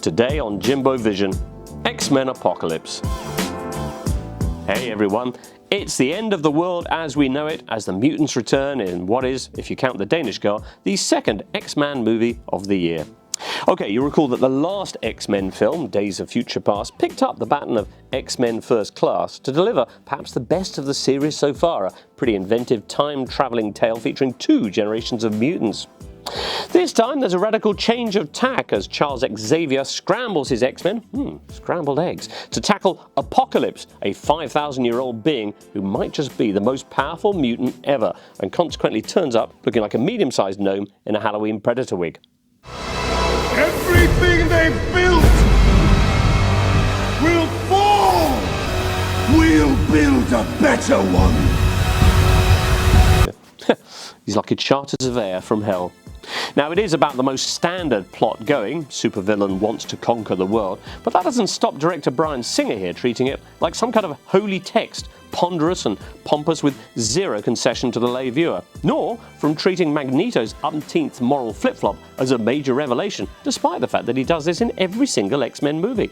Today on Jimbo Vision, X-Men Apocalypse. Hey everyone, it's the end of the world as we know it as the mutants return in what is, if you count the Danish girl, the second X-Men movie of the year. Okay, you recall that the last X-Men film, Days of Future Past, picked up the baton of X-Men First Class to deliver perhaps the best of the series so far, a pretty inventive time-travelling tale featuring two generations of mutants. This time there's a radical change of tack as Charles Xavier scrambles his X-Men, scrambled eggs, to tackle Apocalypse, a 5,000-year-old being who might just be the most powerful mutant ever and consequently turns up looking like a medium-sized gnome in a Halloween Predator wig. Everything they've built will fall! We'll build a better one! He's like a charter surveyor from hell. Now, it is about the most standard plot going. Supervillain wants to conquer the world, but that doesn't stop director Bryan Singer here treating it like some kind of holy text, ponderous and pompous with zero concession to the lay viewer, nor from treating Magneto's umpteenth moral flip-flop as a major revelation, despite the fact that he does this in every single X-Men movie.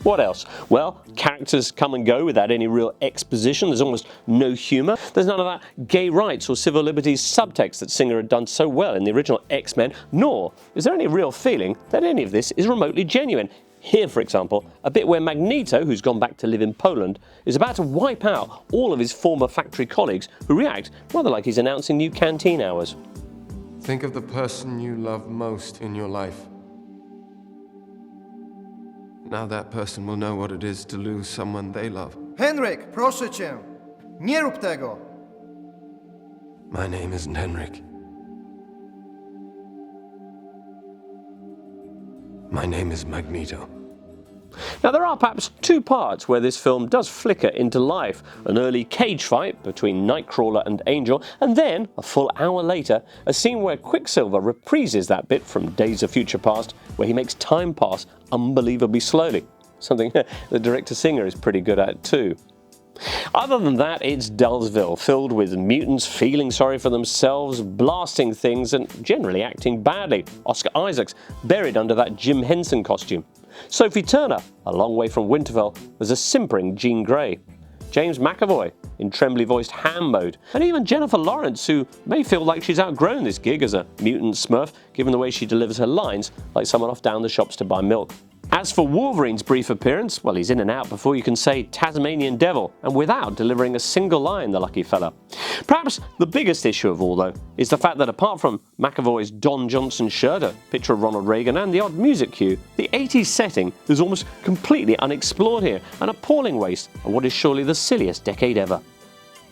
What else? Well, characters come and go without any real exposition. There's almost no humour. There's none of that gay rights or civil liberties subtext that Singer had done so well in the original X-Men, nor is there any real feeling that any of this is remotely genuine. Here, for example, a bit where Magneto, who's gone back to live in Poland, is about to wipe out all of his former factory colleagues who react rather like he's announcing new canteen hours. Think of the person you love most in your life. Now that person will know what it is to lose someone they love. Henryk, proszę cię, nie rób tego! My name isn't Henryk. My name is Magneto. Now, there are perhaps two parts where this film does flicker into life. An early cage fight between Nightcrawler and Angel, and then, a full hour later, a scene where Quicksilver reprises that bit from Days of Future Past, where he makes time pass unbelievably slowly. Something that director Singer is pretty good at too. Other than that, it's Dullsville, filled with mutants feeling sorry for themselves, blasting things and generally acting badly. Oscar Isaac's buried under that Jim Henson costume. Sophie Turner, a long way from Winterfell, was a simpering Jean Grey. James McAvoy in trembly-voiced ham mode, and even Jennifer Lawrence, who may feel like she's outgrown this gig as a mutant smurf, given the way she delivers her lines like someone off down the shops to buy milk. As for Wolverine's brief appearance, well, he's in and out before you can say Tasmanian Devil, and without delivering a single line, the lucky fella. Perhaps the biggest issue of all, though, is the fact that apart from McAvoy's Don Johnson shirt, a picture of Ronald Reagan, and the odd music cue, the 80s setting is almost completely unexplored here, an appalling waste of what is surely the silliest decade ever.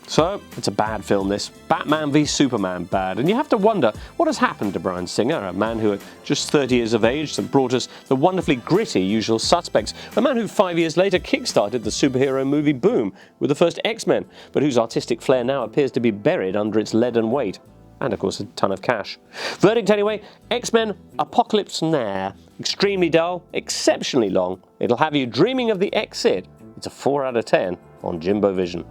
So, it's a bad film, this. Batman v Superman bad. And you have to wonder what has happened to Bryan Singer, a man who at just 30 years of age that brought us the wonderfully gritty Usual Suspects, a man who 5 years later kickstarted the superhero movie boom with the first X-Men, but whose artistic flair now appears to be buried under its leaden weight. And of course a ton of cash. Verdict anyway, X-Men Apocalypse nah. Extremely dull, exceptionally long. It'll have you dreaming of the X-Id. It's a 4 out of 10 on Jimbo Vision.